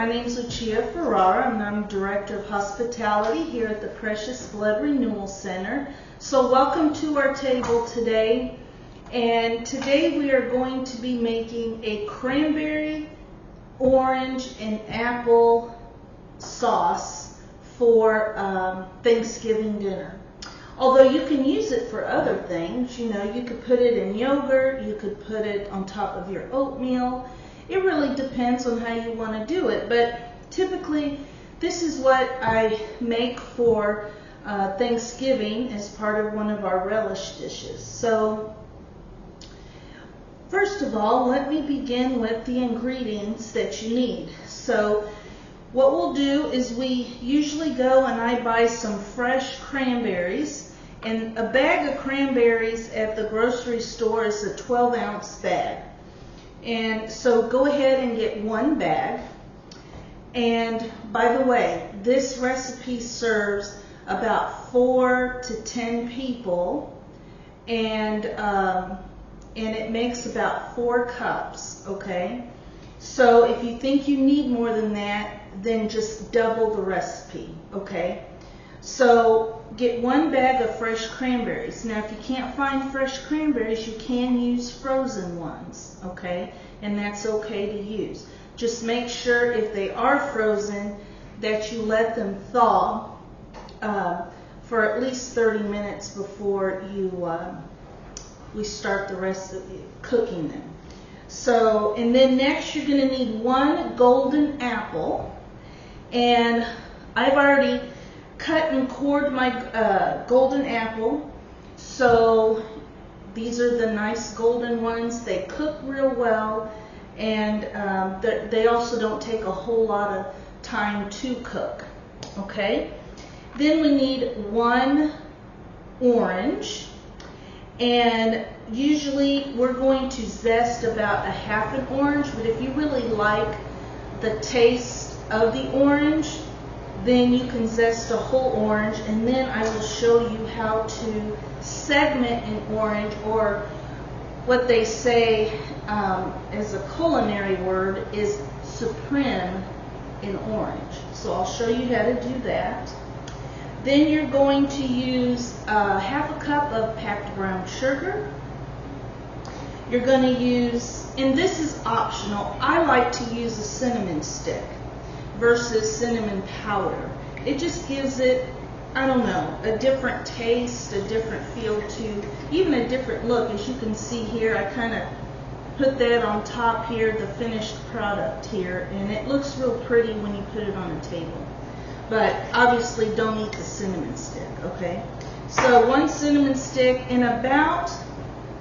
my name is Lucia Ferrara, and I'm Director of Hospitality here at the Precious Blood Renewal Center. So welcome to our table today. And today we are going to be making a cranberry, orange, and apple sauce for Thanksgiving dinner. Although you can use it for other things, you know, you could put it in yogurt, you could put it on top of your oatmeal. It really depends on how you want to do it, but typically this is what I make for Thanksgiving as part of one of our relish dishes. So first of all, let me begin with the ingredients that you need. So what we'll do is we usually go and I buy some fresh cranberries, and a bag of cranberries at the grocery store is a 12-ounce bag. And so go ahead and get one bag. And by the way, this recipe serves about 4 to 10 people, and it makes about 4 cups, okay? So if you think you need more than that, then just double the recipe, okay? So get one bag of fresh cranberries. Now if you can't find fresh cranberries, you can use frozen ones, okay? And that's okay to use. Just make sure if they are frozen that you let them thaw for at least 30 minutes before we start the rest of cooking them. So, and then next you're going to need 1 golden apple. And I've already cut and cored my golden apple. So these are the nice golden ones. They cook real well, and they also don't take a whole lot of time to cook. Okay? Then we need 1 orange, and usually we're going to zest about a half an orange, but if you really like the taste of the orange, then you can zest a whole orange, and then I will show you how to segment an orange, or what they say as a culinary word is supreme in orange. So I'll show you how to do that. Then you're going to use half a cup of packed brown sugar. You're going to use, and this is optional, I like to use a cinnamon stick versus cinnamon powder. It just gives it, I don't know, a different taste, a different feel to, even a different look. As you can see here, I kind of put that on top here, the finished product here, and it looks real pretty when you put it on a table. But obviously don't eat the cinnamon stick, okay? So 1 cinnamon stick and about,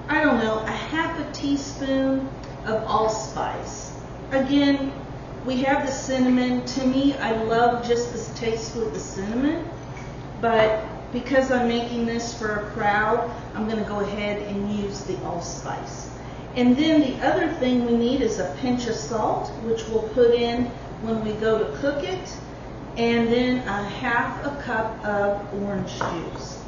I don't know, a half a teaspoon of allspice. Again, we have the cinnamon. To me, I love just the taste with the cinnamon, but because I'm making this for a crowd, I'm going to go ahead and use the allspice. And then the other thing we need is a pinch of salt, which we'll put in when we go to cook it, and then a half a cup of orange juice.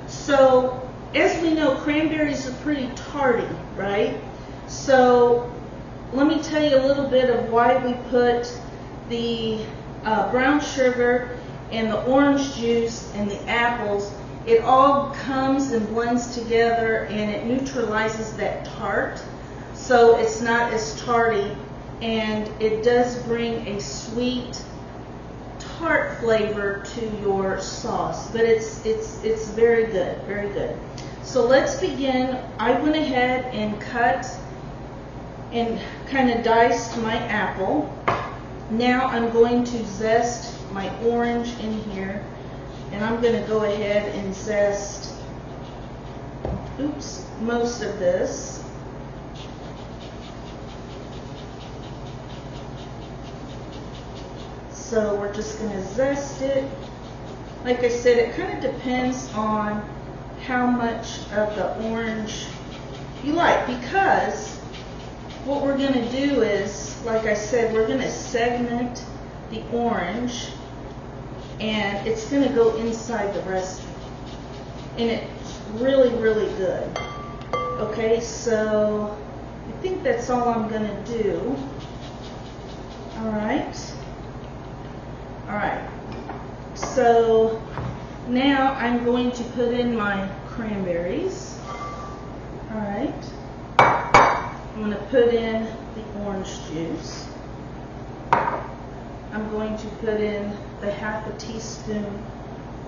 So as we know, cranberries are pretty tarty, right? So let me tell you a little bit of why we put the brown sugar and the orange juice and the apples. It all comes and blends together, and it neutralizes that tart, so it's not as tarty, and it does bring a sweet tart flavor to your sauce. But it's very good, very good. So let's begin. I went ahead and cut and kind of diced my apple. Now I'm going to zest my orange in here, and I'm going to go ahead and zest, most of this. So we're just going to zest it. Like I said, it kind of depends on how much of the orange you like, because what we're going to do is, like I said, we're going to segment the orange, and it's going to go inside the recipe, and it's really, really good. Okay, so I think that's all I'm going to do. All right, All right, so now I'm going to put in my cranberries. All right, I'm going to put in the orange juice. I'm going to put in the half a teaspoon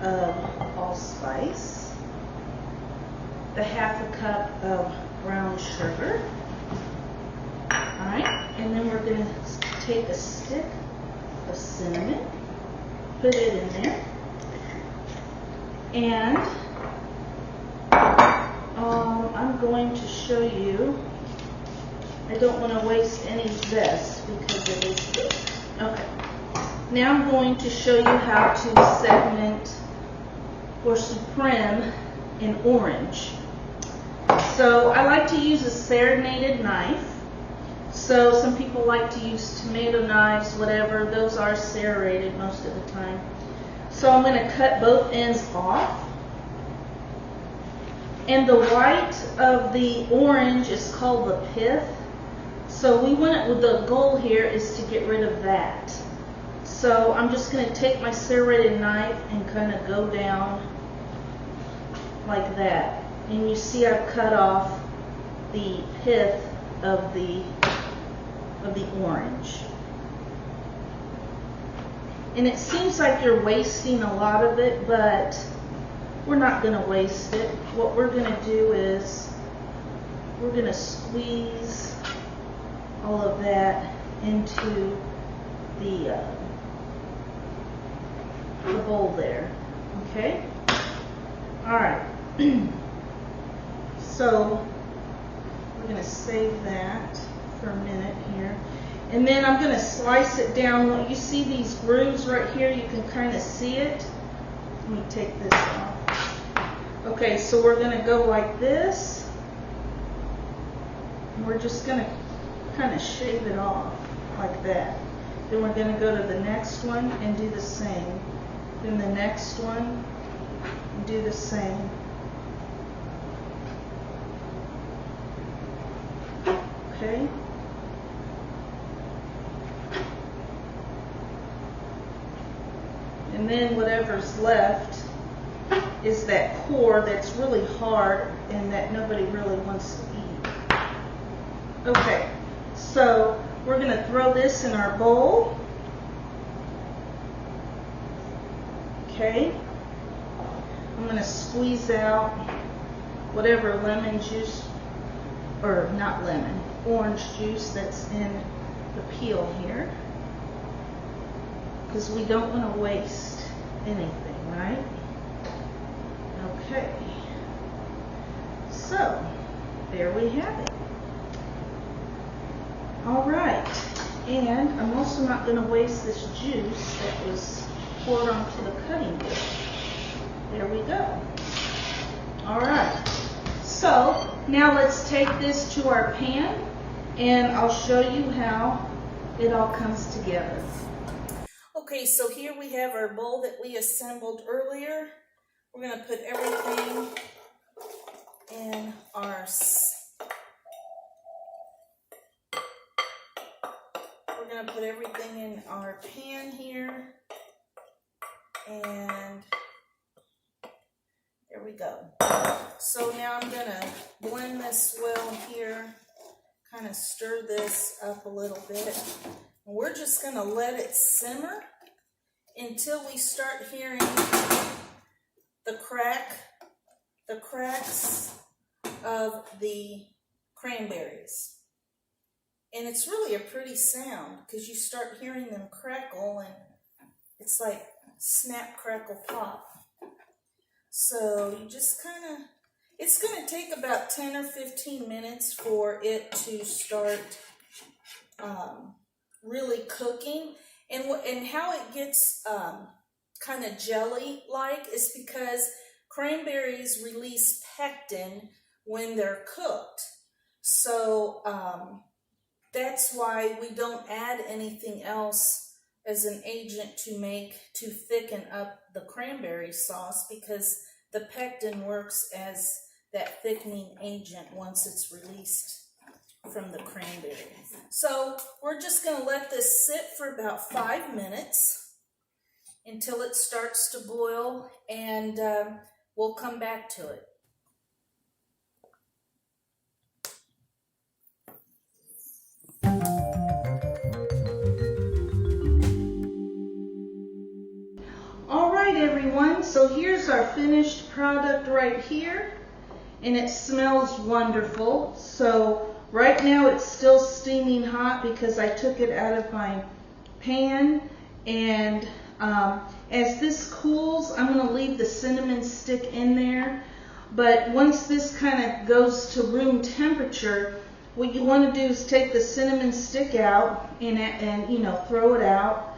of allspice, the half a cup of brown sugar. All right, and then we're going to take a stick of cinnamon, put it in there, and I'm going to show you, I don't want to waste any zest because it is good. Okay, now I'm going to show you how to segment or supreme an orange. So I like to use a serrated knife. So some people like to use tomato knives, whatever. Those are serrated most of the time. So I'm going to cut both ends off. And the white of the orange is called the pith. So the goal here is to get rid of that. So I'm just going to take my serrated knife and kind of go down like that. And you see I've cut off the pith of the orange. And it seems like you're wasting a lot of it, but we're not going to waste it. What we're going to do is we're going to squeeze all of that into the bowl there. Okay? All right. So we're going to save that for a minute here. And then I'm going to slice it down. You see these grooves right here? You can kind of see it. Let me take this off. Okay, so we're going to go like this. And we're just going to kind of shave it off like that. Then we're going to go to the next one and do the same. Then the next one and do the same. Okay. And then whatever's left is that core that's really hard and that nobody really wants to eat. Okay, so we're going to throw this in our bowl. Okay. I'm going to squeeze out whatever lemon juice, or not lemon, orange juice that's in the peel here, because we don't want to waste anything, right? Okay, so there we have it. All right, and I'm also not going to waste this juice that was poured onto the cutting board. There we go. All right, so now let's take this to our pan and I'll show you how it all comes together. Okay, so here we have our bowl that we assembled earlier. We're going to put everything in our pan here, and there we go. So now I'm going to blend this well here, kind of stir this up a little bit. And we're just going to let it simmer until we start hearing the cracks of the cranberries. And it's really a pretty sound because you start hearing them crackle and it's like snap, crackle, pop. So you just kind of, it's going to take about 10 or 15 minutes for it to start really cooking. And how it gets kind of jelly-like is because cranberries release pectin when they're cooked. So that's why we don't add anything else as an agent to thicken up the cranberry sauce, because the pectin works as that thickening agent once it's released from the cranberry. So we're just going to let this sit for about 5 minutes, until it starts to boil, and we'll come back to it. All right, everyone, so here's our finished product right here, and it smells wonderful. So right now it's still steaming hot because I took it out of my pan, and as this cools, I'm going to leave the cinnamon stick in there. But once this kind of goes to room temperature, what you want to do is take the cinnamon stick out and throw it out,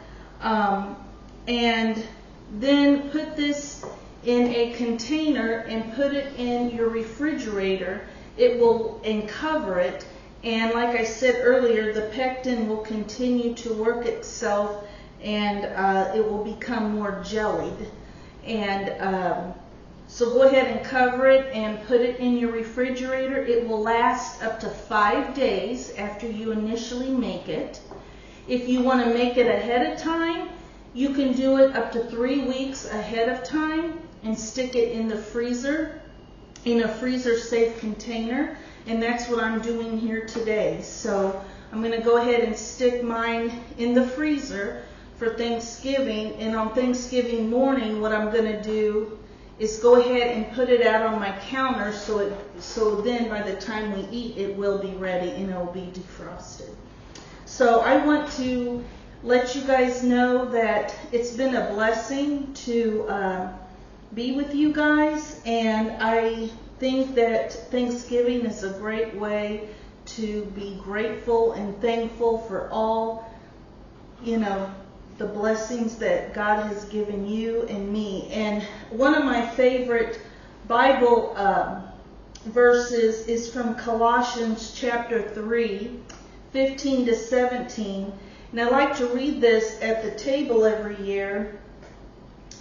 and then put this in a container and put it in your refrigerator. It will, and cover it, and like I said earlier, the pectin will continue to work itself, and it will become more jellied. And so go ahead and cover it and put it in your refrigerator. It will last up to 5 days after you initially make it. If you want to make it ahead of time, you can do it up to 3 weeks ahead of time and stick it in the freezer, in a freezer safe container, and that's what I'm doing here today. So I'm going to go ahead and stick mine in the freezer for Thanksgiving, and on Thanksgiving morning what I'm going to do is go ahead and put it out on my counter so then by the time we eat it will be ready and it will be defrosted. So I want to let you guys know that it's been a blessing to be with you guys, and I think that Thanksgiving is a great way to be grateful and thankful for all, the blessings that God has given you and me. And one of my favorite Bible verses is from Colossians chapter 3, 15 to 17. And I like to read this at the table every year,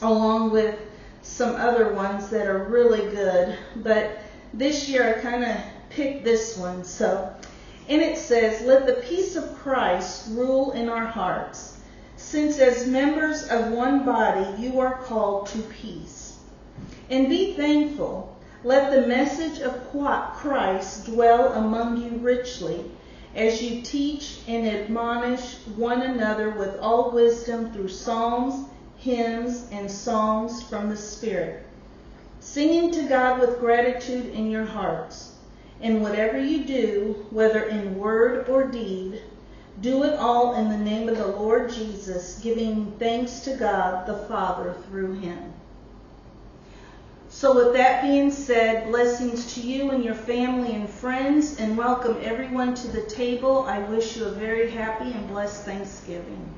along with some other ones that are really good. But this year I kind of picked this one. And it says, "Let the peace of Christ rule in our hearts, since as members of one body you are called to peace. And be thankful. Let the message of Christ dwell among you richly, as you teach and admonish one another with all wisdom through psalms, hymns, and songs from the Spirit, singing to God with gratitude in your hearts. And whatever you do, whether in word or deed, do it all in the name of the Lord Jesus, giving thanks to God the Father through him." So with that being said, blessings to you and your family and friends, and welcome everyone to the table. I wish you a very happy and blessed Thanksgiving.